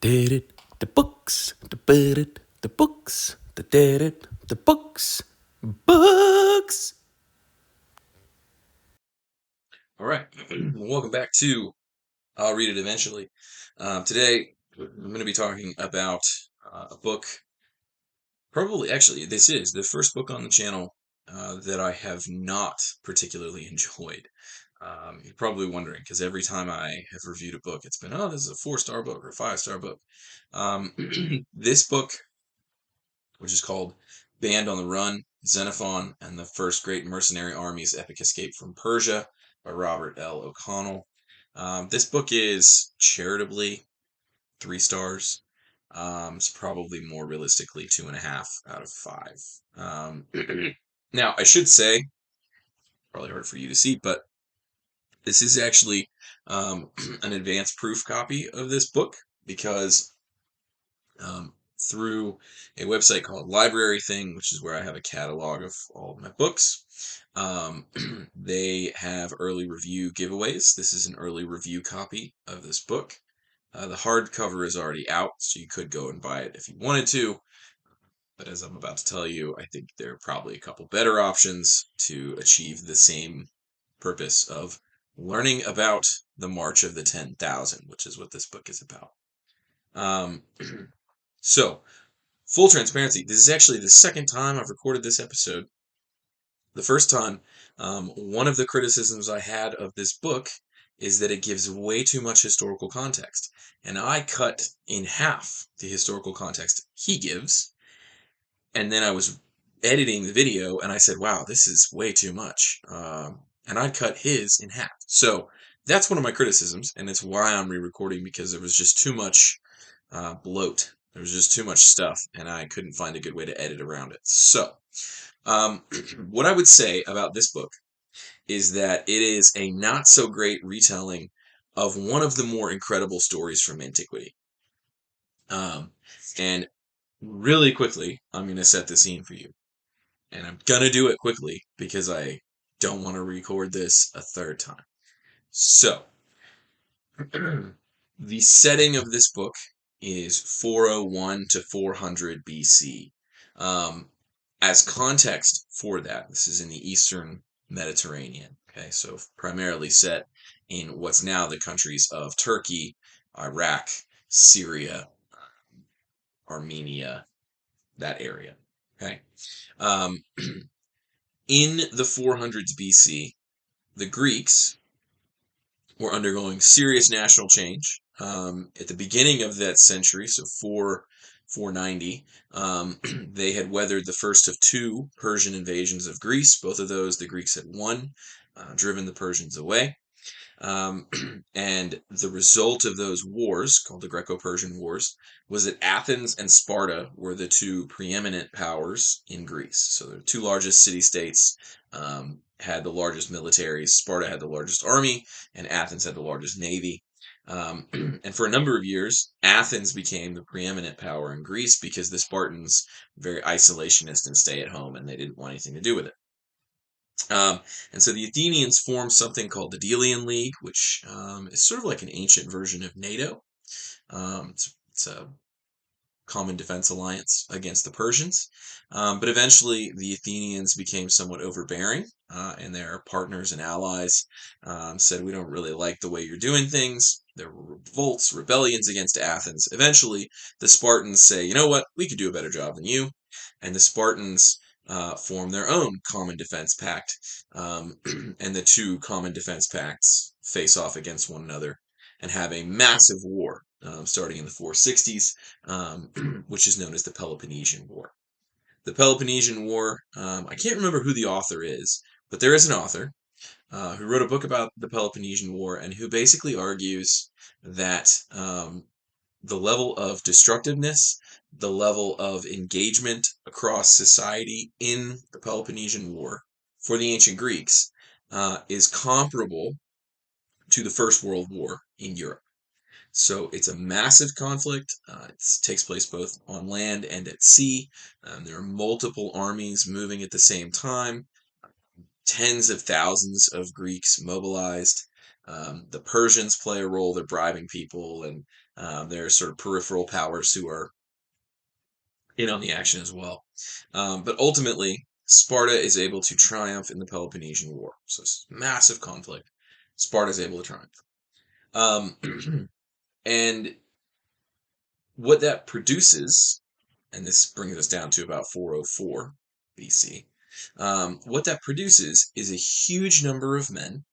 Did it, the books, the bit it, the books, the did it, the books, books. All right, welcome back to I'll Read It Eventually. Today, I'm going to be talking about a book. Probably, actually, this is the first book on the channel that I have not particularly enjoyed. You're probably wondering because every time I have reviewed a book, it's been, oh, this is a 4-star book or a 5-star book. This book, which is called Band on the Run, Xenophon, and the First Great Mercenary Army's Epic Escape from Persia by Robert L. O'Connell. This book is charitably 3 stars. It's probably more realistically 2.5 out of 5. Um, now, I should say, probably hard for you to see, but this is actually an advanced proof copy of this book because through a website called Library Thing, which is where I have a catalog of all of my books. They have early review giveaways. This is an early review copy of this book. The hardcover is already out, so you could go and buy it if you wanted to. But as I'm about to tell you, I think there are probably a couple better options to achieve the same purpose of learning about the March of the 10,000, which is what this book is about. Um, so, full transparency, this is actually the second time I've recorded this episode. The first time, one of the criticisms I had of this book is that it gives way too much historical context. And I cut in half the historical context he gives. And then I was editing the video and I said, wow, this is way too much. And I cut his in half. So that's one of my criticisms. And it's why I'm re recording because there was just too much bloat. There was just too much stuff, and I couldn't find a good way to edit around it. So, um, what I would say about this book is that it is a not so great retelling of one of the more incredible stories from antiquity. Um, and really quickly, I'm going to set the scene for you. And I'm going to do it quickly because I don't want to record this a third time. So, the setting of this book is 401 to 400 BC. Um, as context for that, this is in the Eastern Mediterranean. Okay, so primarily set in what's now the countries of Turkey, Iraq, Syria, Armenia, that area. Okay, um, in the 400s BC, the Greeks were undergoing serious national change. At the beginning of that century, so 490, they had weathered the first of two Persian invasions of Greece. Both of those the Greeks had won, driven the Persians away. Um, and the result of those wars, called the Greco-Persian Wars, was that Athens and Sparta were the two preeminent powers in Greece. So the two largest city-states had the largest militaries. Sparta had the largest army, and Athens had the largest navy. And for a number of years, Athens became the preeminent power in Greece because the Spartans were very isolationist and stay at home, and they didn't want anything to do with it. And so the Athenians formed something called the Delian League, which is sort of like an ancient version of NATO. It's a common defense alliance against the Persians. But eventually, the Athenians became somewhat overbearing, and their partners and allies said, we don't really like the way you're doing things. There were revolts, rebellions against Athens. Eventually, the Spartans say, you know what, we could do a better job than you. And the Spartans form their own common defense pact. And the two common defense pacts face off against one another and have a massive war starting in the 460s, which is known as the Peloponnesian War. The Peloponnesian War, I can't remember who the author is, but there is an author who wrote a book about the Peloponnesian War and who basically argues that the level of destructiveness, the level of engagement across society in the Peloponnesian War for the ancient Greeks is comparable to the First World War in Europe. So it's a massive conflict. It takes place both on land and at sea. There are multiple armies moving at the same time, tens of thousands of Greeks mobilized. The Persians play a role. They're bribing people and There are sort of peripheral powers who are in on the action as well. But ultimately, Sparta is able to triumph in the Peloponnesian War. So it's massive conflict. Sparta is able to triumph. And what that produces, and this brings us down to about 404 BC, what that produces is a huge number of men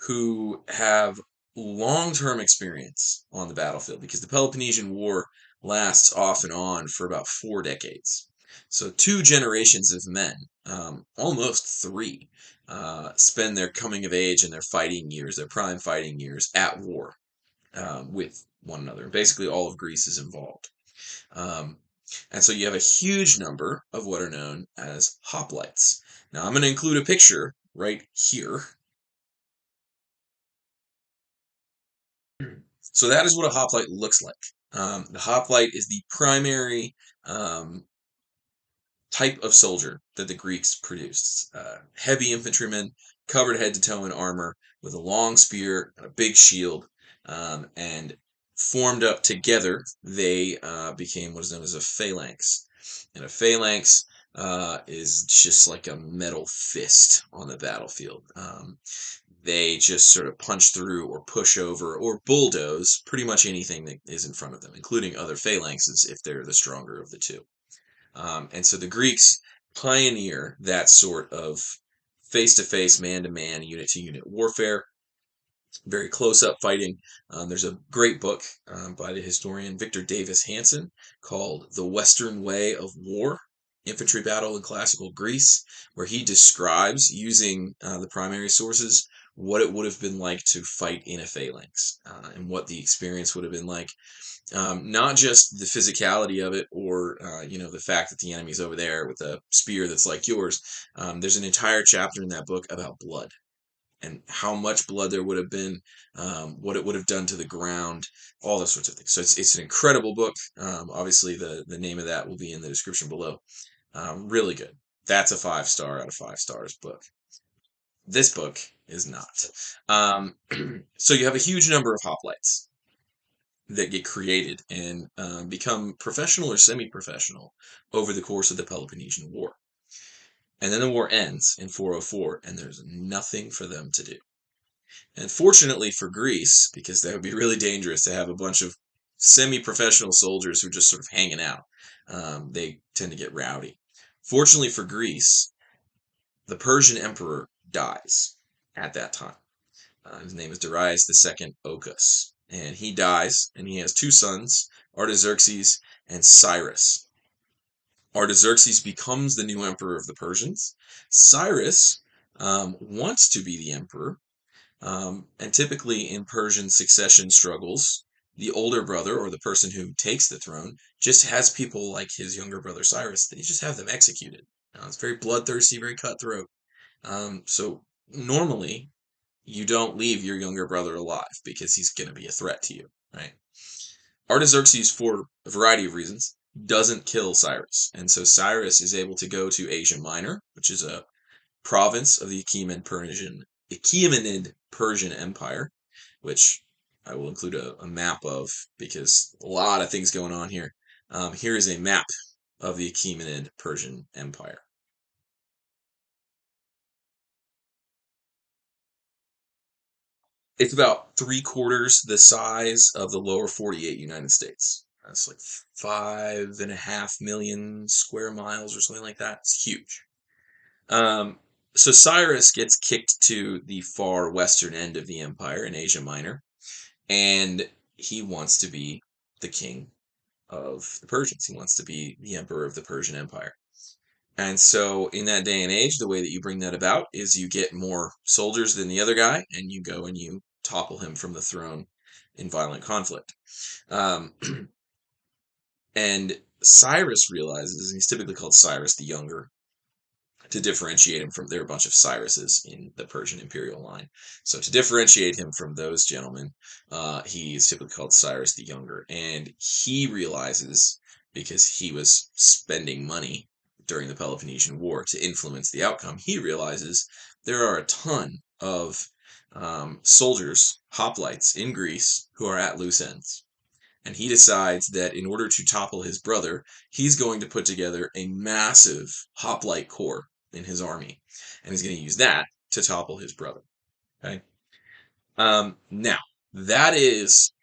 who have long-term experience on the battlefield, because the Peloponnesian War lasts off and on for about 4 decades. So 2 generations of men, almost 3, spend their coming of age and their fighting years, their prime fighting years, at war with one another. Basically, all of Greece is involved. Um, and so you have a huge number of what are known as hoplites. Now, I'm going to include a picture right here. So that is what a hoplite looks like. The hoplite is the primary type of soldier that the Greeks produced. Heavy infantrymen, covered head to toe in armor, with a long spear and a big shield, and formed up together, they became what is known as a phalanx. And a phalanx is just like a metal fist on the battlefield. They just sort of punch through or push over or bulldoze pretty much anything that is in front of them, including other phalanxes if they're the stronger of the two. And so the Greeks pioneer that sort of face-to-face, man-to-man, unit-to-unit warfare, very close-up fighting. There's a great book by the historian Victor Davis Hanson called The Western Way of War, Infantry Battle in Classical Greece, where he describes, using the primary sources, what it would have been like to fight in a phalanx and what the experience would have been like. Not just the physicality of it, or the fact that the enemy's over there with a spear that's like yours. There's an entire chapter in that book about blood and how much blood there would have been, what it would have done to the ground, all those sorts of things. So it's an incredible book. Obviously, the name of that will be in the description below. Really good. That's a 5-star out of 5 stars book. This book is not. So you have a huge number of hoplites that get created and become professional or semi-professional over the course of the Peloponnesian War. And then the war ends in 404, and there's nothing for them to do. And fortunately for Greece, because that would be really dangerous to have a bunch of semi-professional soldiers who are just sort of hanging out, they tend to get rowdy. Fortunately for Greece, the Persian emperor dies at that time. His name is Darius II Ocus. And he dies, and he has 2 sons, Artaxerxes and Cyrus. Artaxerxes becomes the new emperor of the Persians. Cyrus wants to be the emperor, and typically in Persian succession struggles, the older brother, or the person who takes the throne, just has people like his younger brother Cyrus. They just have them executed. It's very bloodthirsty, very cutthroat. So normally, you don't leave your younger brother alive because he's going to be a threat to you, right? Artaxerxes, for a variety of reasons, doesn't kill Cyrus. And so Cyrus is able to go to Asia Minor, which is a province of the Achaemenid Persian Empire, which I will include a map of because a lot of things going on here. Here is a map of the Achaemenid Persian Empire. It's about 3/4 the size of the lower 48 United States. That's like 5.5 million square miles or something like that. It's huge. So Cyrus gets kicked to the far western end of the empire in Asia Minor, and he wants to be the king of the Persians. He wants to be the emperor of the Persian Empire. And so, in that day and age, the way that you bring that about is you get more soldiers than the other guy, and you go and you topple him from the throne in violent conflict. Um, and Cyrus realizes, and he's typically called Cyrus the Younger, to differentiate him from, there are a bunch of Cyruses in the Persian imperial line. So to differentiate him from those gentlemen, he's typically called Cyrus the Younger. And he realizes, because he was spending money during the Peloponnesian War to influence the outcome, he realizes there are a ton of soldiers, hoplites in Greece, who are at loose ends. And he decides that in order to topple his brother, he's going to put together a massive hoplite corps in his army. And he's going to use that to topple his brother. Okay. Now, that is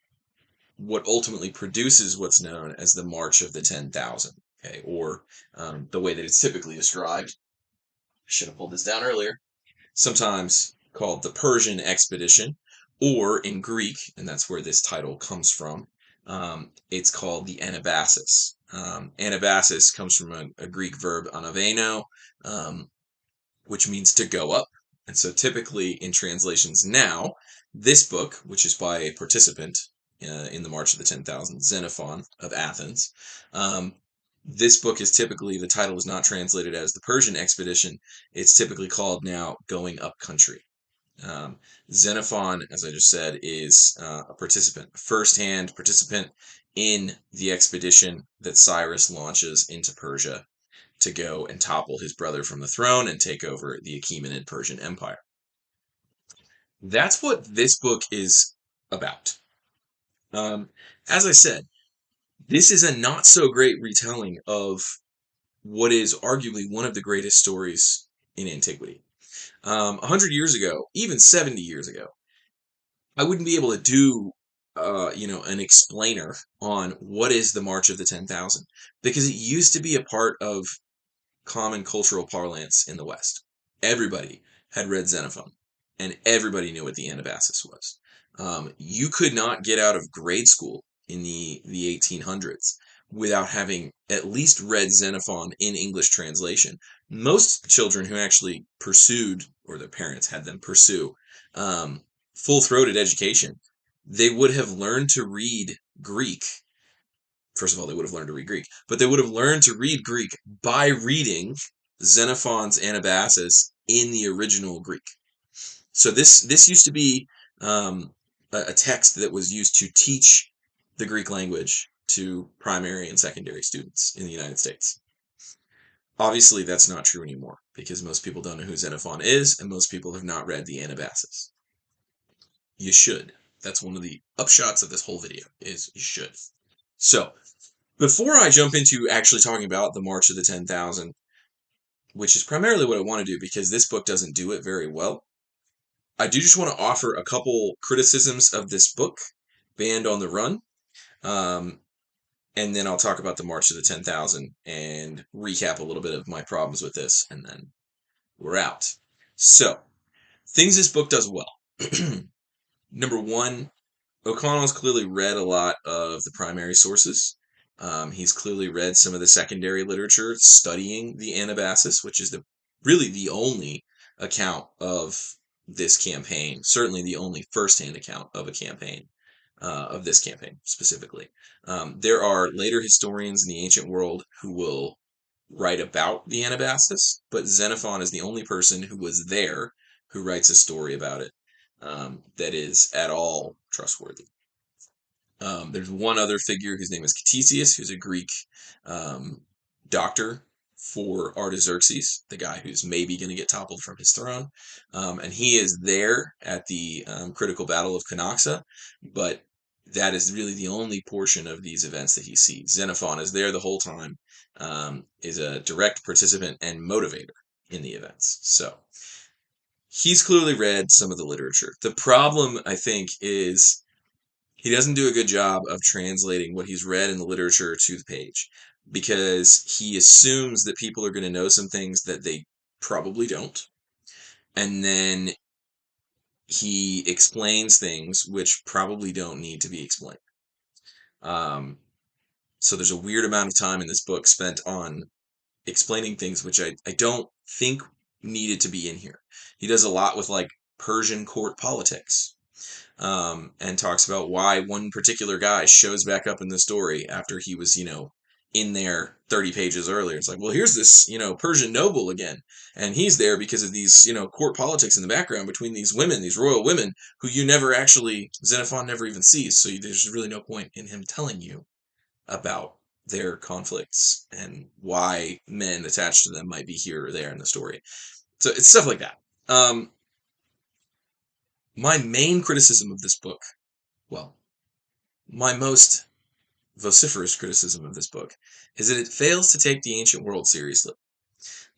what ultimately produces what's known as the March of the 10,000. Okay. Or the way that it's typically described. I should have pulled this down earlier. Sometimes called the Persian expedition, or in Greek, and that's where this title comes from, it's called the Anabasis. Anabasis comes from a Greek verb anaveno, which means to go up. And so typically in translations now, this book, which is by a participant in the March of the 10,000, Xenophon of Athens, this book is typically, the title is not translated as the Persian expedition. It's typically called now Going Up Country. Xenophon, as I just said, is a participant, a first-hand participant in the expedition that Cyrus launches into Persia to go and topple his brother from the throne and take over the Achaemenid Persian Empire. That's what this book is about. As I said, this is a not so great retelling of what is arguably one of the greatest stories in antiquity. 100 years ago, even 70 years ago, I wouldn't be able to do, an explainer on what is the March of the 10,000 because it used to be a part of common cultural parlance in the West. Everybody had read Xenophon, and everybody knew what the Anabasis was. You could not get out of grade school in the 1800s without having at least read Xenophon in English translation. Most children who actually pursued, or their parents had them pursue, full-throated education, they would have learned to read Greek. First of all, they would have learned to read Greek, but they would have learned to read Greek by reading Xenophon's Anabasis in the original Greek. So this used to be a text that was used to teach the Greek language to primary and secondary students in the United States. Obviously, that's not true anymore because most people don't know who Xenophon is, and most people have not read the Anabasis. You should. That's one of the upshots of this whole video, is you should. So, before I jump into actually talking about the March of the 10,000, which is primarily what I want to do because this book doesn't do it very well, I do just want to offer a couple criticisms of this book, Band on the Run, and then I'll talk about the March of the 10,000 and recap a little bit of my problems with this, and then we're out. So, things this book does well. Number one, O'Connell's clearly read a lot of the primary sources. He's clearly read some of the secondary literature studying the Anabasis, which is really the only account of this campaign, certainly the only first-hand account of a campaign, of this campaign specifically. There are later historians in the ancient world who will write about the Anabasis, but Xenophon is the only person who was there who writes a story about it that is at all trustworthy. There's one other figure whose name is Ctesias, who's a Greek doctor for Artaxerxes, the guy who's maybe going to get toppled from his throne. And he is there at the critical battle of Canoxa, but that is really the only portion of these events that he sees. Xenophon is there the whole time, is a direct participant and motivator in the events. So he's clearly read some of the literature. The problem, I think, is he doesn't do a good job of translating what he's read in the literature to the page because he assumes that people are going to know some things that they probably don't. And then he explains things which probably don't need to be explained. So there's a weird amount of time in this book spent on explaining things which I don't think needed to be in here. He does a lot with like Persian court politics. And talks about why one particular guy shows back up in the story after he was, in there 30 pages earlier. It's like, well, here's this, Persian noble again. And he's there because of these, court politics in the background between these women, these royal women, who Xenophon never even sees. So there's really no point in him telling you about their conflicts and why men attached to them might be here or there in the story. So it's stuff like that. My main criticism of this book, well, my most vociferous criticism of this book, is that it fails to take the ancient world seriously.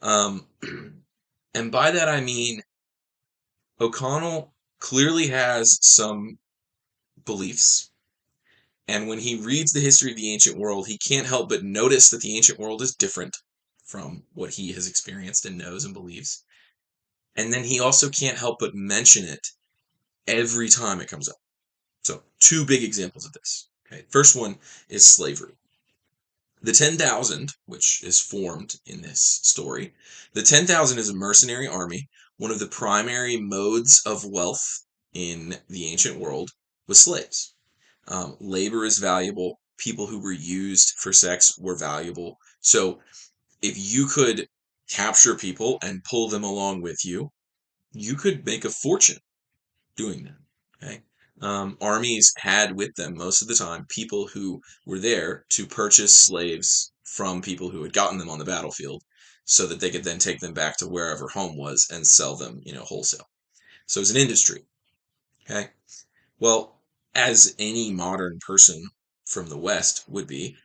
And by that I mean O'Connell clearly has some beliefs. And when he reads the history of the ancient world, he can't help but notice that the ancient world is different from what he has experienced and knows and believes. And then he also can't help but mention it every time it comes up. So, two big examples of this. Okay, first one is slavery. The 10,000, which is formed in this story, the 10,000 is a mercenary army. One of the primary modes of wealth in the ancient world was slaves. Labor is valuable. People who were used for sex were valuable. So if you could capture people and pull them along with you, you could make a fortune doing that. Okay. Armies had with them most of the time people who were there to purchase slaves from people who had gotten them on the battlefield so that they could then take them back to wherever home was and sell them, wholesale. So it's an industry. Okay. Well, as any modern person from the West would be,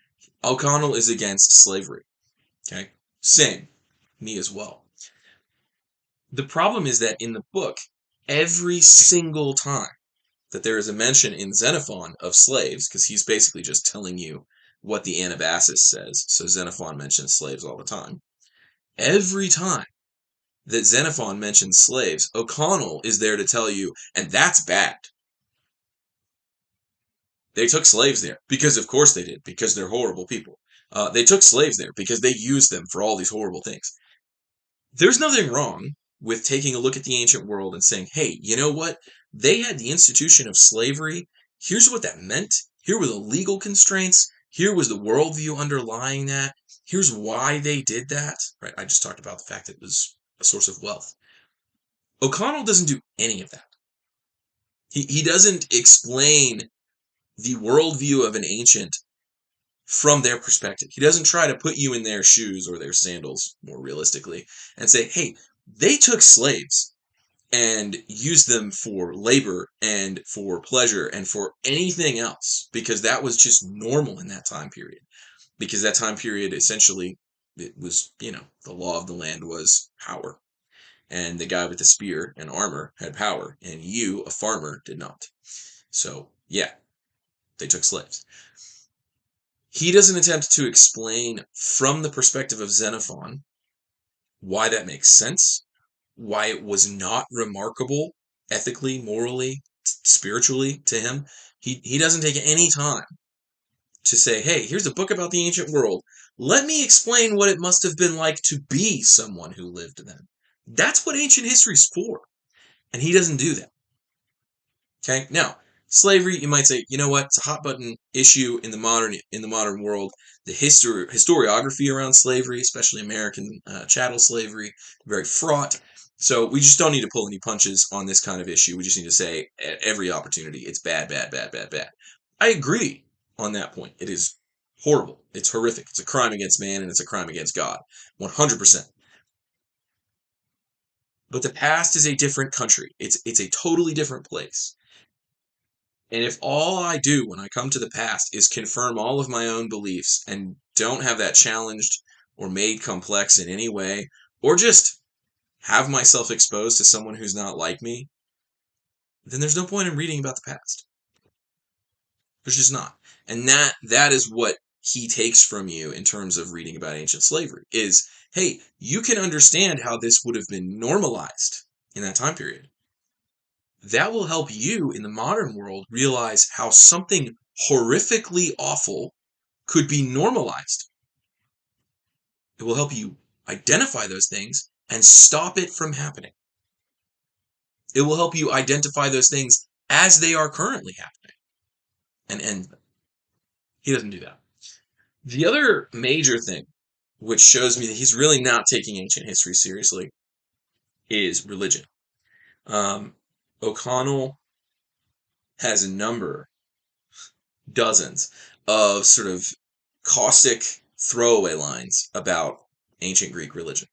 O'Connell is against slavery. Okay. Same. Me as well. The problem is that in the book, every single time that there is a mention in Xenophon of slaves, because he's basically just telling you what the Anabasis says, so Xenophon mentions slaves all the time. Every time that Xenophon mentions slaves, O'Connell is there to tell you, and that's bad. They took slaves there, because of course they did, because they're horrible people. They took slaves there because they used them for all these horrible things. There's nothing wrong with taking a look at the ancient world and saying, hey, you know what? They had the institution of slavery. Here's what that meant. Here were the legal constraints. Here was the worldview underlying that. Here's why they did that. Right? I just talked about the fact that it was a source of wealth. O'Connell doesn't do any of that. He doesn't explain the worldview of an ancient from their perspective. He doesn't try to put you in their shoes or their sandals, more realistically, and say, hey, they took slaves and used them for labor and for pleasure and for anything else because that was just normal in that time period. Because that time period, essentially, it was, the law of the land was power. And the guy with the spear and armor had power, and you, a farmer, did not. So, yeah, they took slaves. He doesn't attempt to explain from the perspective of Xenophon why that makes sense, why it was not remarkable ethically, morally, spiritually to him. He doesn't take any time to say, hey, here's a book about the ancient world. Let me explain what it must have been like to be someone who lived then. That's what ancient history is for. And he doesn't do that. Okay? Now, slavery, you might say, you know what? It's a hot button issue in the modern world. The historiography around slavery, especially American chattel slavery, very fraught. So we just don't need to pull any punches on this kind of issue. We just need to say at every opportunity, it's bad, bad, bad, bad, bad. I agree on that point. It is horrible. It's horrific. It's a crime against man and it's a crime against God. 100%. But the past is a different country. It's a totally different place. And if all I do when I come to the past is confirm all of my own beliefs and don't have that challenged or made complex in any way, or just have myself exposed to someone who's not like me, then there's no point in reading about the past. There's just not. And that is what he takes from you in terms of reading about ancient slavery is, hey, you can understand how this would have been normalized in that time period. That will help you in the modern world realize how something horrifically awful could be normalized. It will help you identify those things and stop it from happening. It will help you identify those things as they are currently happening and end them. He doesn't do that. The other major thing, which shows me that he's really not taking ancient history seriously, is religion. O'Connell has a number, dozens, of sort of caustic throwaway lines about ancient Greek religion,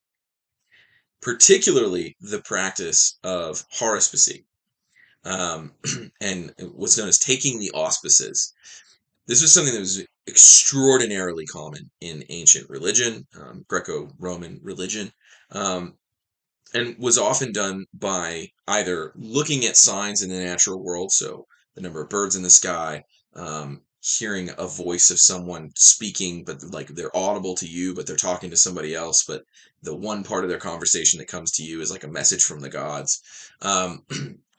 particularly the practice of haruspicy, and what's known as taking the auspices. This was something that was extraordinarily common in ancient religion, Greco-Roman religion, um, and was often done by either looking at signs in the natural world, so the number of birds in the sky, hearing a voice of someone speaking, but like they're audible to you, but they're talking to somebody else, but the one part of their conversation that comes to you is like a message from the gods. Um,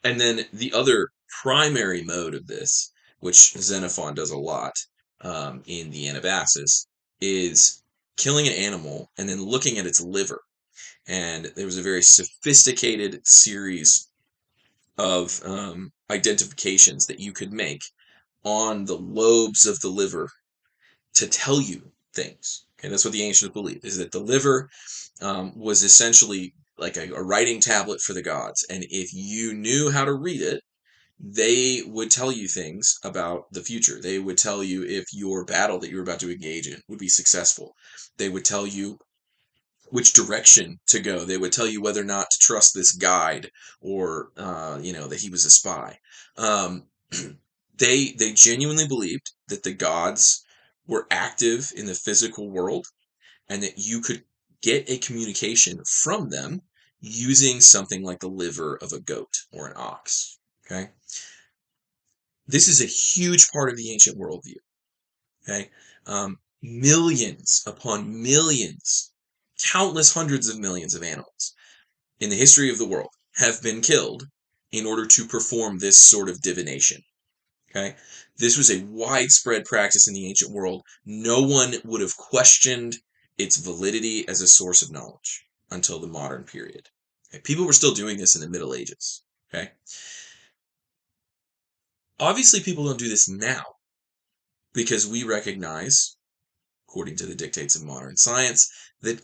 and then the other primary mode of this, which Xenophon does a lot in the Anabasis, is killing an animal and then looking at its liver. And there was a very sophisticated series of identifications that you could make on the lobes of the liver to tell you things. Okay, that's what the ancients believed, is that the liver was essentially like a writing tablet for the gods. And if you knew how to read it, they would tell you things about the future. They would tell you if your battle that you were about to engage in would be successful. They would tell you which direction to go. They would tell you whether or not to trust this guide, or that he was a spy. Um, they genuinely believed that the gods were active in the physical world, and that you could get a communication from them using something like the liver of a goat or an ox. Okay, this is a huge part of the ancient worldview. Okay, millions upon millions, countless hundreds of millions of animals in the history of the world have been killed in order to perform this sort of divination. Okay, this was a widespread practice in the ancient world. No one would have questioned its validity as a source of knowledge until the modern period. Okay? People were still doing this in the Middle Ages. Okay, obviously people don't do this now because we recognize, according to the dictates of modern science, that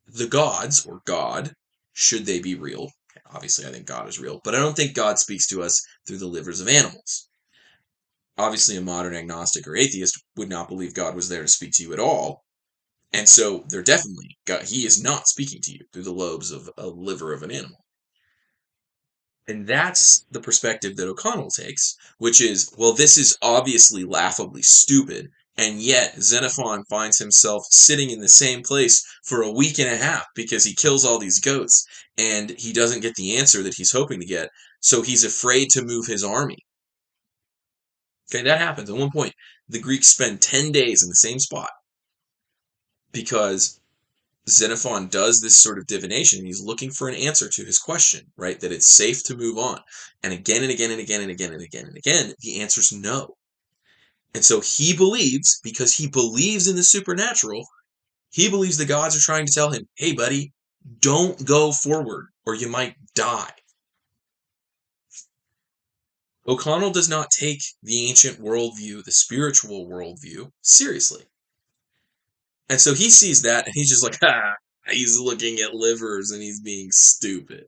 the gods, or God, should they be real? Obviously, I think God is real, but I don't think God speaks to us through the livers of animals. Obviously, a modern agnostic or atheist would not believe God was there to speak to you at all. And so they're definitely, God, he is not speaking to you through the lobes of a liver of an animal. And that's the perspective that O'Connell takes, which is, well, this is obviously laughably stupid, and yet Xenophon finds himself sitting in the same place for a week and a half because he kills all these goats, and he doesn't get the answer that he's hoping to get, so he's afraid to move his army. Okay, that happens. At one point, the Greeks spend 10 days in the same spot because Xenophon does this sort of divination, and he's looking for an answer to his question, right? That it's safe to move on. And again and again and again and again and again and again, the answer's no. And so he believes, because he believes in the supernatural, he believes the gods are trying to tell him, hey, buddy, don't go forward or you might die. O'Connell does not take the ancient worldview, the spiritual worldview, seriously. And so he sees that and he's just like, he's looking at livers and he's being stupid.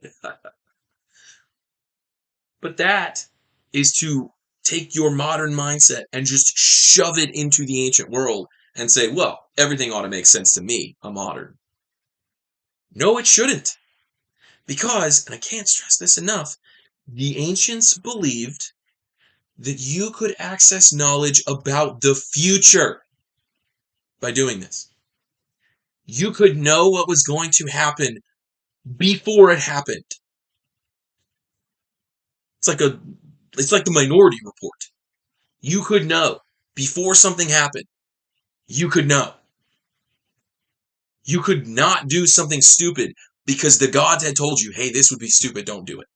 But that is to take your modern mindset and just shove it into the ancient world and say, well, everything ought to make sense to me, a modern. No, it shouldn't. Because, and I can't stress this enough, the ancients believed that you could access knowledge about the future by doing this. You could know what was going to happen before it happened. It's like the Minority Report. You could know before something happened. You could know. You could not do something stupid because the gods had told you, hey, this would be stupid, don't do it.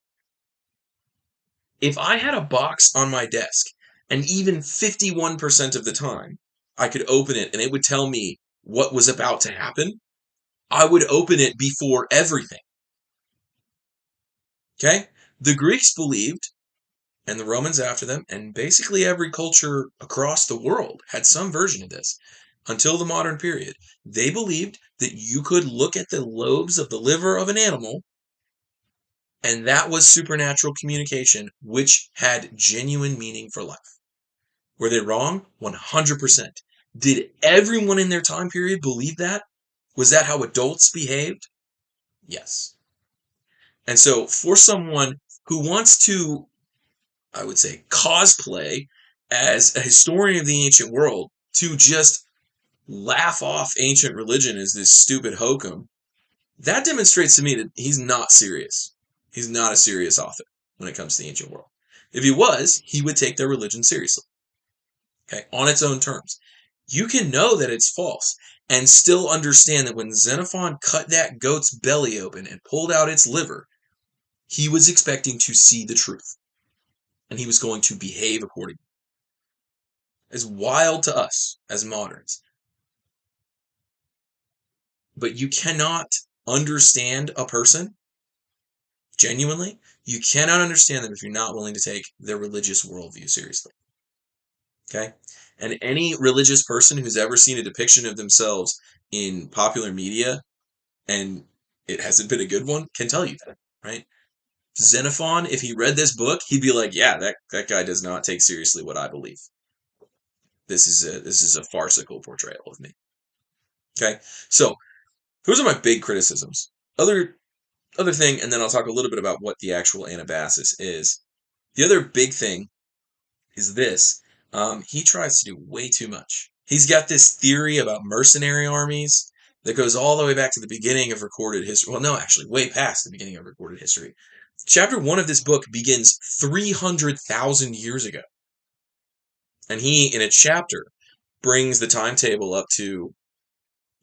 If I had a box on my desk, and even 51% of the time I could open it and it would tell me what was about to happen, I would open it before everything. Okay? The Greeks believed, and the Romans after them, and basically every culture across the world had some version of this until the modern period. They believed that you could look at the lobes of the liver of an animal, and that was supernatural communication, which had genuine meaning for life. Were they wrong? 100%. Did everyone in their time period believe that? Was that how adults behaved? Yes. And so for someone who wants to, I would say, cosplay as a historian of the ancient world to just laugh off ancient religion as this stupid hokum, that demonstrates to me that he's not serious. He's not a serious author when it comes to the ancient world. If he was, he would take their religion seriously, okay, on its own terms. You can know that it's false and still understand that when Xenophon cut that goat's belly open and pulled out its liver, he was expecting to see the truth, and he was going to behave accordingly. It's wild to us as moderns. But you cannot understand a person genuinely. You cannot understand them if you're not willing to take their religious worldview seriously. Okay? And any religious person who's ever seen a depiction of themselves in popular media, and it hasn't been a good one, can tell you that, right? Xenophon, if he read this book, he'd be like, yeah, that guy does not take seriously what I believe. This is a farcical portrayal of me. Okay? So, those are my big criticisms. Other thing, and then I'll talk a little bit about what the actual Anabasis is. The other big thing is this. He tries to do way too much. He's got this theory about mercenary armies that goes all the way back to the beginning of recorded history. Well, no, actually, way past the beginning of recorded history. Chapter 1 of this book begins 300,000 years ago. And he, in a chapter, brings the timetable up to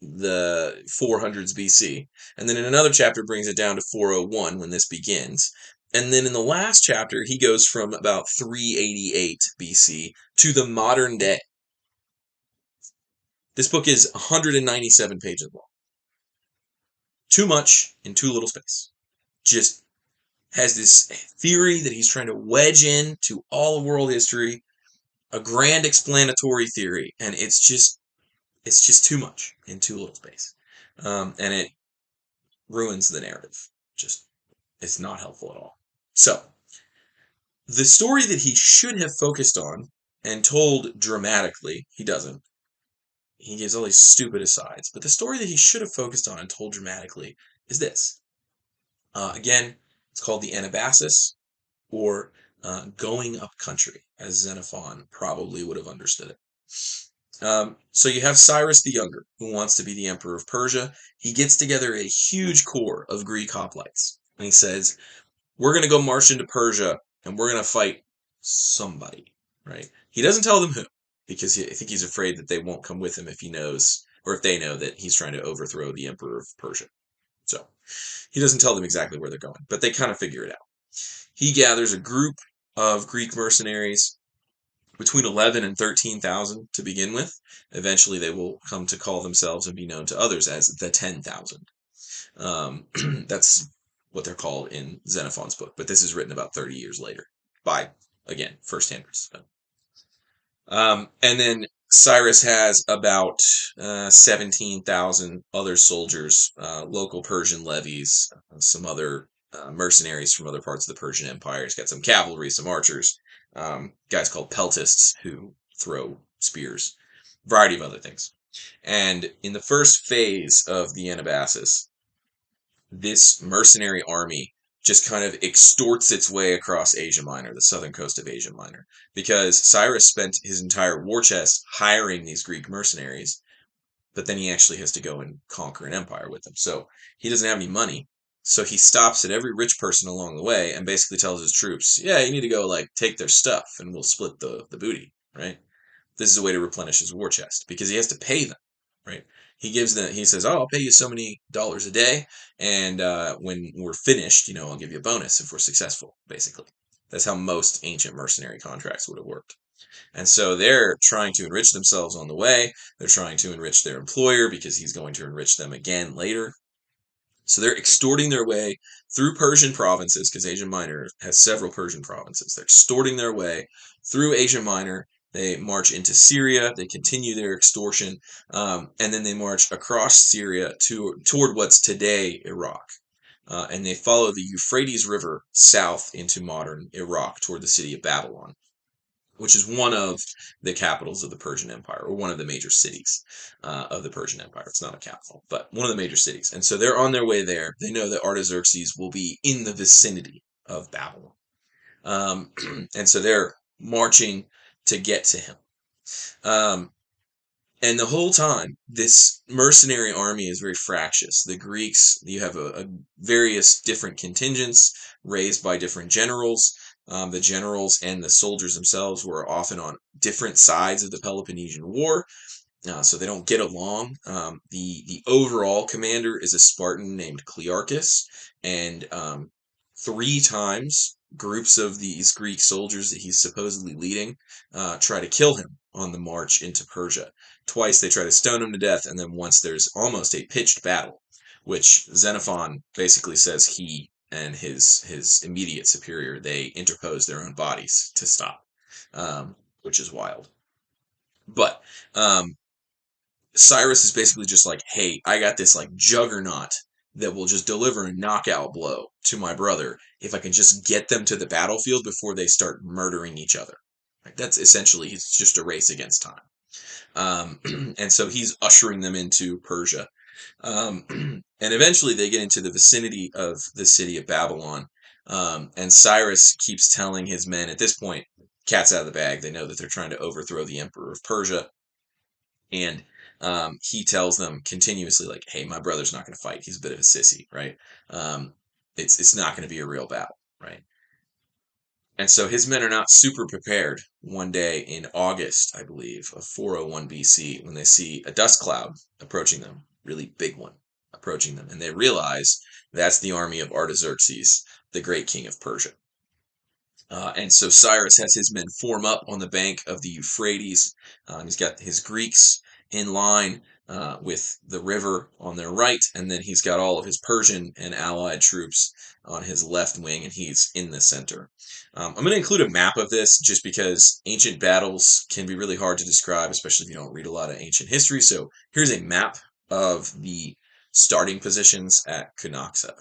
the 400s BC. And then in another chapter brings it down to 401 when this begins. And then in the last chapter, he goes from about 388 BC to the modern day. This book is 197 pages long. Too much in too little space. Just has this theory that he's trying to wedge into all of world history, a grand explanatory theory, and it's just too much in too little space. And it ruins the narrative. Just, it's not helpful at all. So, the story that he should have focused on and told dramatically, he doesn't. He gives all these stupid asides. But the story that he should have focused on and told dramatically is this. Again, it's called the Anabasis, or going up country, as Xenophon probably would have understood it. So you have Cyrus the Younger, who wants to be the emperor of Persia. He gets together a huge corps of Greek hoplites, and he says, we're going to go march into Persia, and we're going to fight somebody, right? He doesn't tell them who, because I think he's afraid that they won't come with him if he knows, or if they know that he's trying to overthrow the emperor of Persia. So he doesn't tell them exactly where they're going, but they kind of figure it out. He gathers a group of Greek mercenaries, between 11 and 13,000 to begin with. Eventually, they will come to call themselves and be known to others as the 10,000. That's what they're called in Xenophon's book, but this is written about 30 years later by, again, first-handers. And then Cyrus has about 17,000 other soldiers, local Persian levies, some other mercenaries from other parts of the Persian Empire. He's got some cavalry, some archers, guys called peltists who throw spears, variety of other things. And in the first phase of the Anabasis, this mercenary army just kind of extorts its way across Asia Minor, the southern coast of Asia Minor, because Cyrus spent his entire war chest hiring these Greek mercenaries, but then he actually has to go and conquer an empire with them. So he doesn't have any money. So he stops at every rich person along the way and basically tells his troops, yeah, you need to go take their stuff and we'll split the booty, right? This is a way to replenish his war chest because he has to pay them, right? He says, oh, I'll pay you so many dollars a day. And when we're finished, I'll give you a bonus if we're successful, basically. That's how most ancient mercenary contracts would have worked. And so they're trying to enrich themselves on the way. They're trying to enrich their employer because he's going to enrich them again later. So they're extorting their way through Persian provinces, because Asia Minor has several Persian provinces. They're extorting their way through Asia Minor. They march into Syria. They continue their extortion. And then they march across Syria toward what's today Iraq. And they follow the Euphrates River south into modern Iraq toward the city of Babylon, which is one of the capitals of the Persian Empire, or one of the major cities of the Persian Empire. It's not a capital, but one of the major cities. And so they're on their way there. They know that Artaxerxes will be in the vicinity of Babylon. And so they're marching to get to him. And the whole time, this mercenary army is very fractious. The Greeks, you have a various different contingents raised by different generals. The generals and the soldiers themselves were often on different sides of the Peloponnesian War, so they don't get along. The overall commander is a Spartan named Clearchus, and three times groups of these Greek soldiers that he's supposedly leading try to kill him on the march into Persia. Twice they try to stone him to death, and then once there's almost a pitched battle, which Xenophon basically says he and his immediate superior, they interpose their own bodies to stop, which is wild. But Cyrus is basically just like, hey, I got this like juggernaut that will just deliver a knockout blow to my brother if I can just get them to the battlefield before they start murdering each other. Like, that's essentially, it's just a race against time. And so he's ushering them into Persia. And eventually they get into the vicinity of the city of Babylon. And Cyrus keeps telling his men at this point, cat's out of the bag. They know that they're trying to overthrow the emperor of Persia. And he tells them continuously, like, "Hey, my brother's not going to fight. He's a bit of a sissy, right? It's not going to be a real battle, right?" And so his men are not super prepared one day in August, I believe, of 401 BC, when they see a dust cloud approaching them, really big one approaching them, and they realize that's the army of Artaxerxes, the great king of Persia. And so Cyrus has his men form up on the bank of the Euphrates. He's got his Greeks in line with the river on their right, and then he's got all of his Persian and allied troops on his left wing, and he's in the center. I'm going to include a map of this just because ancient battles can be really hard to describe, especially if you don't read a lot of ancient history. So here's a map of the starting positions at Cunaxa.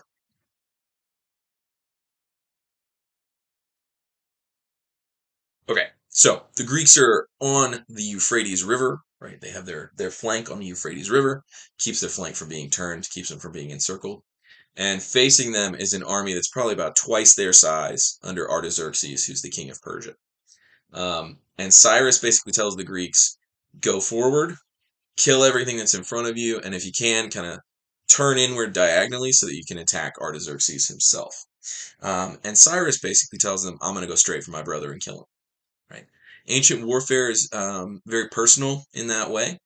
Okay, so the Greeks are on the Euphrates River, right? They have their flank on the Euphrates River, keeps their flank from being turned, keeps them from being encircled. And facing them is an army that's probably about twice their size under Artaxerxes, who's the king of Persia. And Cyrus basically tells the Greeks, go forward, kill everything that's in front of you, and if you can, kind of turn inward diagonally so that you can attack Artaxerxes himself. And Cyrus basically tells them, I'm going to go straight for my brother and kill him. Right. Ancient warfare is very personal in that way.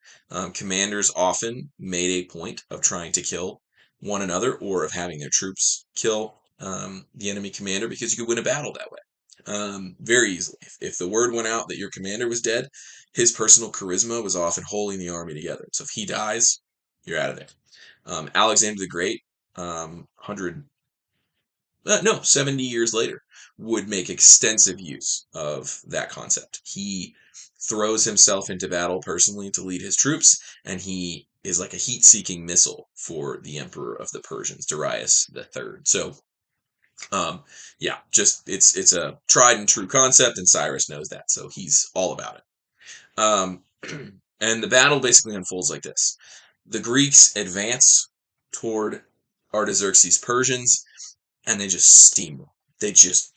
Commanders often made a point of trying to kill one another or of having their troops kill the enemy commander because you could win a battle that way very easily. If the word went out that your commander was dead, his personal charisma was often holding the army together. So if he dies, you're out of there. Alexander the Great, 70 years later, would make extensive use of that concept. He throws himself into battle personally to lead his troops, and he is like a heat-seeking missile for the emperor of the Persians, Darius III. So, yeah, just it's a tried and true concept, and Cyrus knows that, so he's all about it. And the battle basically unfolds like this: the Greeks advance toward Artaxerxes' Persians, and they just steamroll. They just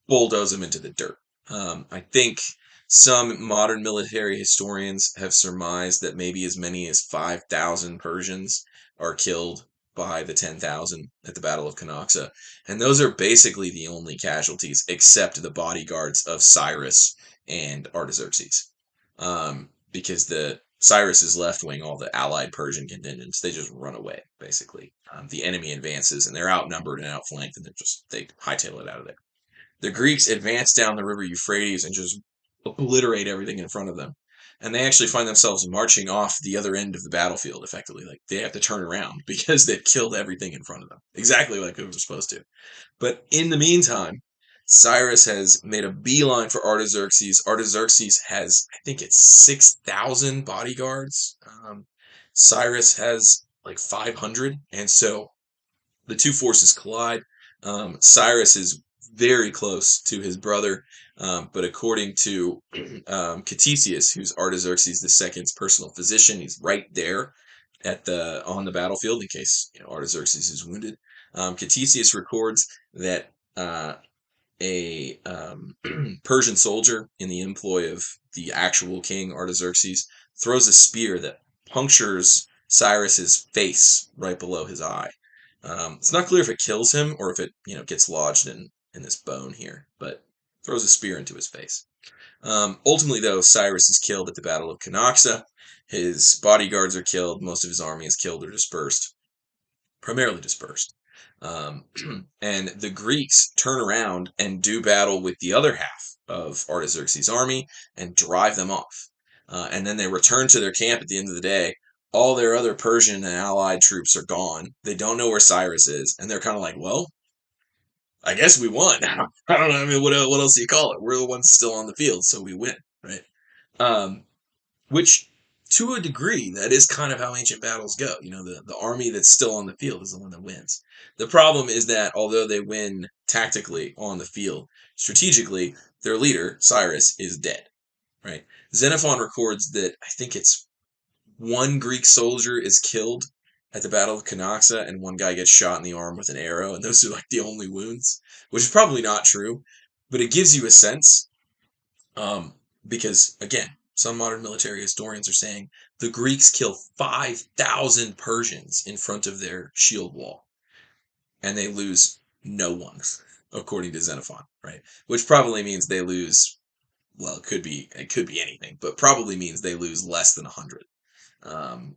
bulldoze them into the dirt. I think some modern military historians have surmised that maybe as many as 5,000 Persians are killed by the 10,000 at the Battle of Cunaxa. And those are basically the only casualties, except the bodyguards of Cyrus and Artaxerxes. Because the Cyrus's left wing, all the allied Persian contingents, they just run away, basically. The enemy advances, and they're outnumbered and outflanked, and they hightail it out of there. The Greeks advance down the river Euphrates and just obliterate everything in front of them. And they actually find themselves marching off the other end of the battlefield, effectively. Like, they have to turn around because they've killed everything in front of them. Exactly like they were supposed to. But in the meantime, Cyrus has made a beeline for Artaxerxes. Artaxerxes has, I think it's 6,000 bodyguards. Cyrus has like 500. And so the two forces collide. Cyrus is very close to his brother, but according to Ctesias, who's Artaxerxes II's personal physician, he's right there on the battlefield in case Artaxerxes is wounded. Ctesias records that a Persian soldier in the employ of the actual king Artaxerxes throws a spear that punctures Cyrus's face right below his eye. It's not clear if it kills him or if it gets lodged in this bone here, but throws a spear into his face. Ultimately, though, Cyrus is killed at the Battle of Canoxa. His bodyguards are killed. Most of his army is killed or dispersed, primarily dispersed. Um, and the Greeks turn around and do battle with the other half of Artaxerxes' army and drive them off. And then they return to their camp at the end of the day. All their other Persian and allied troops are gone. They don't know where Cyrus is, and they're kind of like, well, I guess we won. I don't know. I mean, what else do you call it? We're the ones still on the field, so we win, right? Um, which, to a degree, that is kind of how ancient battles go. The army that's still on the field is the one that wins. The problem is that although they win tactically on the field, strategically, their leader, Cyrus, is dead, right? Xenophon records that I think it's one Greek soldier is killed at the Battle of Canoxa, and one guy gets shot in the arm with an arrow, and those are like the only wounds, which is probably not true, but it gives you a sense. Because again, some modern military historians are saying the Greeks kill 5,000 Persians in front of their shield wall, and they lose no one, according to Xenophon, right? Which probably means they lose. Well, it could be anything, but probably means they lose less than 100. Um,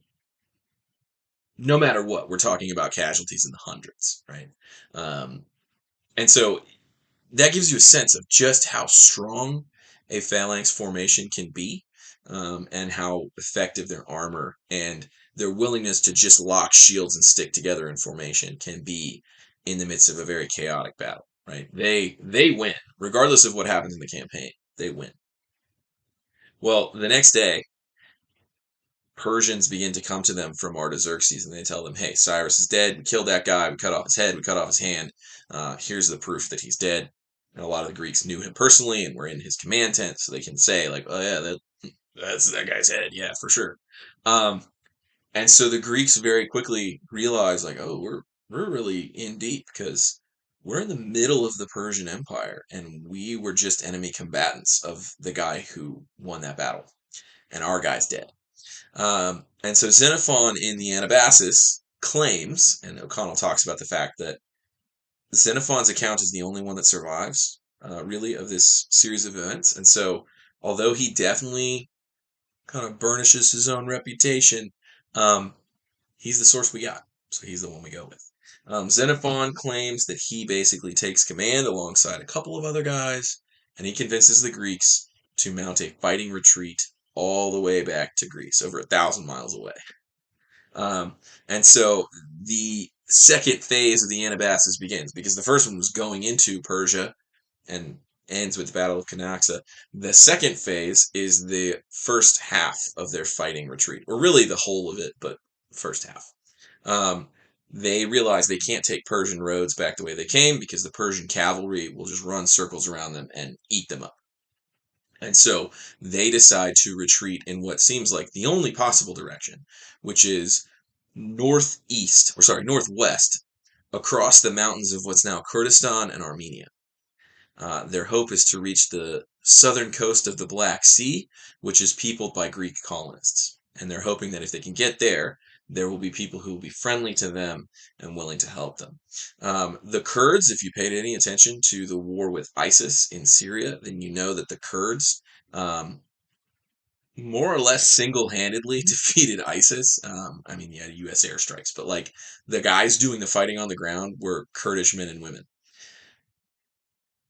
no matter what, we're talking about casualties in the hundreds, right? Um, and so that gives you a sense of just how strong a phalanx formation can be, and how effective their armor and their willingness to just lock shields and stick together in formation can be in the midst of a very chaotic battle, right? They win, regardless of what happens in the campaign. They win. Well, the next day, Persians begin to come to them from Artaxerxes, and they tell them, "Hey, Cyrus is dead. We killed that guy. We cut off his head. We cut off his hand. Here's the proof that he's dead." And a lot of the Greeks knew him personally and were in his command tent, so they can say, like, "Oh yeah, that's that guy's head. Yeah, for sure." Um, and so the Greeks very quickly realize, like, "Oh, we're really in deep because we're in the middle of the Persian Empire, and we were just enemy combatants of the guy who won that battle, and our guy's dead." And so Xenophon in the Anabasis claims, and O'Connell talks about the fact that Xenophon's account is the only one that survives, really, of this series of events. And so, although he definitely kind of burnishes his own reputation, um, he's the source we got. So he's the one we go with. Xenophon claims that he basically takes command alongside a couple of other guys, and he convinces the Greeks to mount a fighting retreat all the way back to Greece, over 1,000 miles away. And so the second phase of the Anabasis begins, because the first one was going into Persia and ends with the Battle of Canoxa. The second phase is the first half of their fighting retreat, or really the whole of it, but first half. They realize they can't take Persian roads back the way they came because the Persian cavalry will just run circles around them and eat them up. And so they decide to retreat in what seems like the only possible direction, which is northwest, across the mountains of what's now Kurdistan and Armenia. Their hope is to reach the southern coast of the Black Sea, which is peopled by Greek colonists. And they're hoping that if they can get there, there will be people who will be friendly to them and willing to help them. The Kurds, if you paid any attention to the war with ISIS in Syria, then you know that the Kurds more or less single-handedly defeated ISIS. I mean, yeah, U.S. airstrikes, but like the guys doing the fighting on the ground were Kurdish men and women.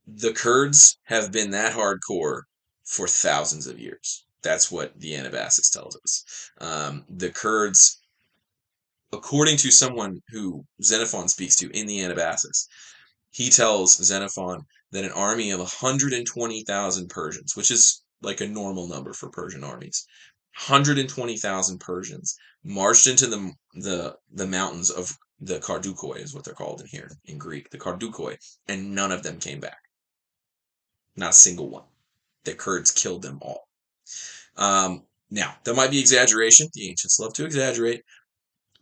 The Kurds have been that hardcore for thousands of years. That's what the Anabasis tells us. The Kurds, according to someone who Xenophon speaks to in the Anabasis, he tells Xenophon that an army of 120,000 Persians, which is like a normal number for Persian armies, 120,000 Persians marched into the mountains of the Kardukoi, is what they're called in here in Greek, the Kardukoi, and none of them came back. Not a single one. The Kurds killed them all. Now, that might be exaggeration. The ancients love to exaggerate.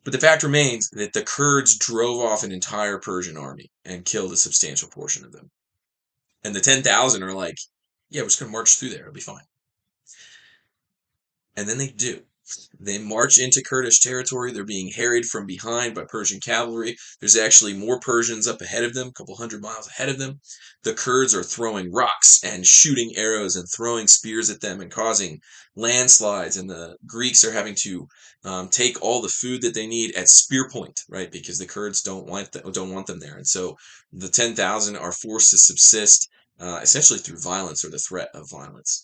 But the fact remains that the Kurds drove off an entire Persian army and killed a substantial portion of them. And the 10,000 are like, yeah, we're just going to march through there. It'll be fine. And then they do. They march into Kurdish territory. They're being harried from behind by Persian cavalry. There's actually more Persians up ahead of them, a couple hundred miles ahead of them. The Kurds are throwing rocks and shooting arrows and throwing spears at them and causing landslides. And the Greeks are having to take all the food that they need at spear point, right? Because the Kurds don't want them there. And so the 10,000 are forced to subsist essentially through violence or the threat of violence.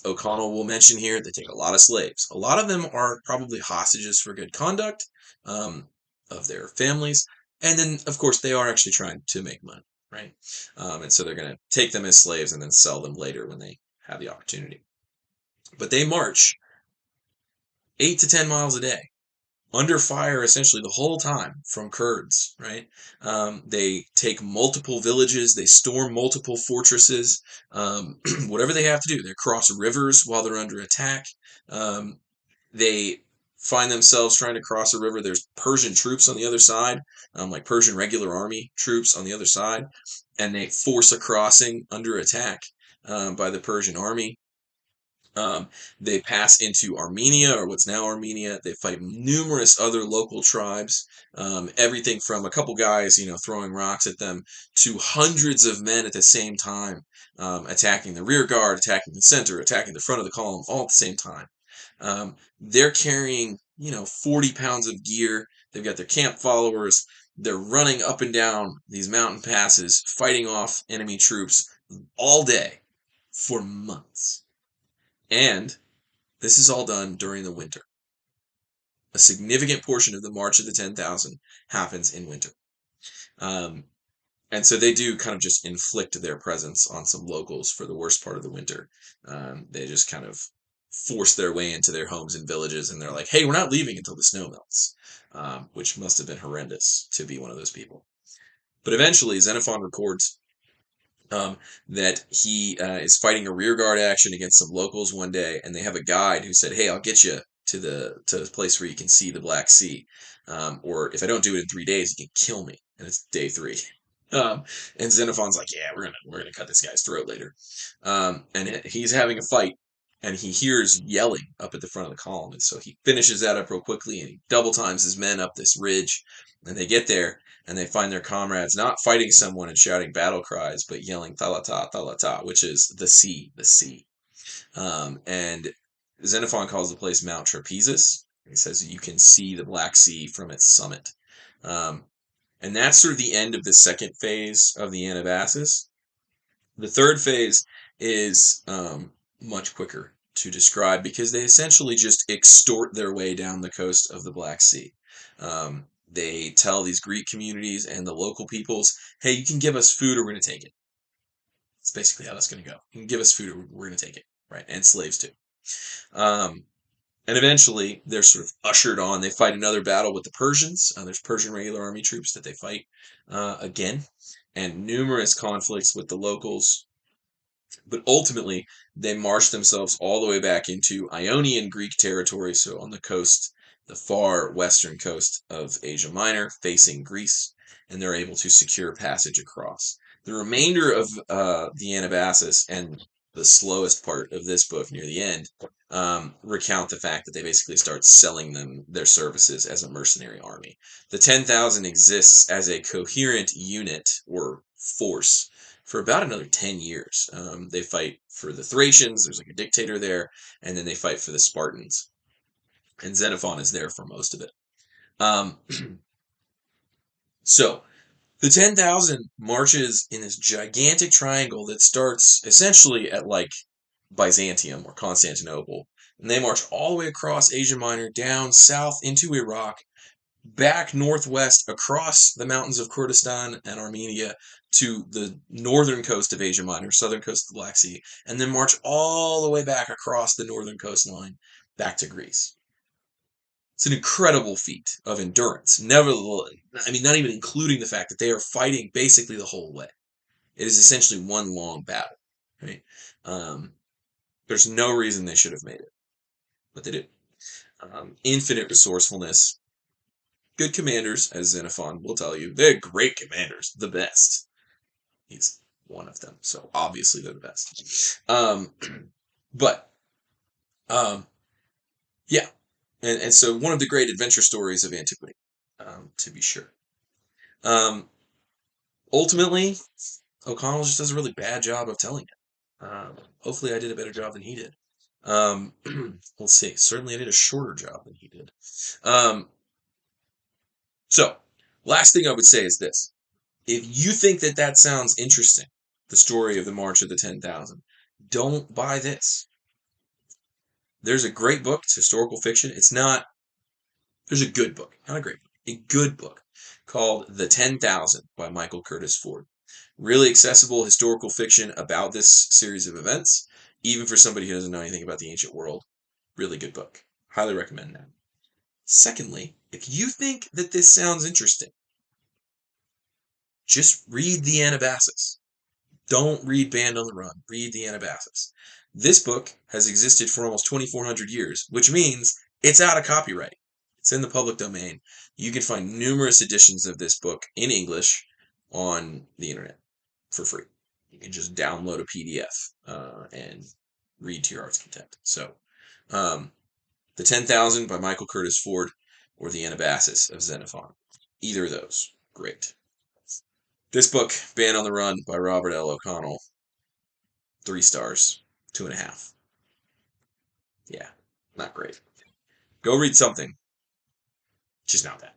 O'Connell will mention here they take a lot of slaves. A lot of them are probably hostages for good conduct um, of their families. And then, of course, they are actually trying to make money, right? And so they're going to take them as slaves and then sell them later when they have the opportunity. But they march 8 to 10 miles a day under fire essentially the whole time from Kurds, right? They take multiple villages, they storm multiple fortresses, whatever they have to do. They cross rivers while they're under attack. Um, they find themselves trying to cross a river. There's Persian troops on the other side, like Persian regular army troops on the other side, and they force a crossing under attack by the Persian army. They pass into Armenia, or what's now Armenia. They fight numerous other local tribes. Everything from a couple guys, throwing rocks at them, to hundreds of men at the same time, attacking the rear guard, attacking the center, attacking the front of the column, all at the same time. They're carrying, 40 pounds of gear. They've got their camp followers. They're running up and down these mountain passes, fighting off enemy troops all day for months. And this is all done during the winter. A significant portion of the March of the 10,000 happens in winter. And so they do kind of just inflict their presence on some locals for the worst part of the winter. They just kind of force their way into their homes and villages, and they're like, hey, we're not leaving until the snow melts, which must have been horrendous to be one of those people. But eventually, Xenophon records that he is fighting a rearguard action against some locals one day, and they have a guide who said, "Hey, I'll get you to the place where you can see the Black Sea, or if I don't do it in 3 days, you can kill me." And it's day 3. And Xenophon's like, "Yeah, we're gonna cut this guy's throat later." And he's having a fight, and he hears yelling up at the front of the column, and so he finishes that up real quickly, and he double times his men up this ridge, and they get there, and they find their comrades not fighting someone and shouting battle cries, but yelling "Thalata, Thalata," which is the sea, the sea. And Xenophon calls the place Mount Trapezus. He says you can see the Black Sea from its summit. Um, and that's sort of the end of the second phase of the Anabasis. The third phase is much quicker to describe because they essentially just extort their way down the coast of the Black Sea. They tell these Greek communities and the local peoples, hey, you can give us food or we're going to take it. That's basically how that's going to go. You can give us food or we're going to take it, right? And slaves too. And eventually they're sort of ushered on. They fight another battle with the Persians. There's Persian regular army troops that they fight again, and numerous conflicts with the locals. But ultimately, they march themselves all the way back into Ionian Greek territory, so on the coast, the far western coast of Asia Minor, facing Greece, and they're able to secure passage across. The remainder of the Anabasis and the slowest part of this book near the end recount the fact that they basically start selling them their services as a mercenary army. The 10,000 exists as a coherent unit or force for about another 10 years. They fight for the Thracians, there's like a dictator there, and then they fight for the Spartans. And Xenophon is there for most of it. Um, so, the 10,000 marches in this gigantic triangle that starts essentially at like Byzantium or Constantinople. And they march all the way across Asia Minor, down south into Iraq, back northwest across the mountains of Kurdistan and Armenia to the northern coast of Asia Minor, southern coast of the Black Sea, and then march all the way back across the northern coastline back to Greece. It's an incredible feat of endurance. Nevertheless, I mean, not even including the fact that they are fighting basically the whole way. It is essentially one long battle, right? There's no reason they should have made it, but they did. Infinite resourcefulness. Good commanders, as Xenophon will tell you. They're great commanders, the best. He's one of them, so obviously they're the best. But Yeah, and so one of the great adventure stories of antiquity, to be sure. Um, Ultimately, O'Connell just does a really bad job of telling it. Hopefully, I did a better job than he did. Um, we'll see. Certainly, I did a shorter job than he did. Um, so, last thing I would say is this: if you think that that sounds interesting, the story of the March of the 10,000, don't buy this. There's a great book. It's historical fiction. It's not. There's a good book, not a great book, a good book called The 10,000 by Michael Curtis Ford. Really accessible historical fiction about this series of events, even for somebody who doesn't know anything about the ancient world. Really good book. Highly recommend that. Secondly, if you think that this sounds interesting, just read the Anabasis. Don't read Band on the Run. Read the Anabasis. This book has existed for almost 2,400 years, which means it's out of copyright. It's in the public domain. You can find numerous editions of this book in English on the internet for free. You can just download a PDF and read to your heart's content. So, um, The 10,000 by Michael Curtis Ford or The Anabasis of Xenophon. Either of those. Great. This book, Band on the Run by Robert L. O'Connell, 3 stars, 2.5. Yeah, not great. Go read something, just not that.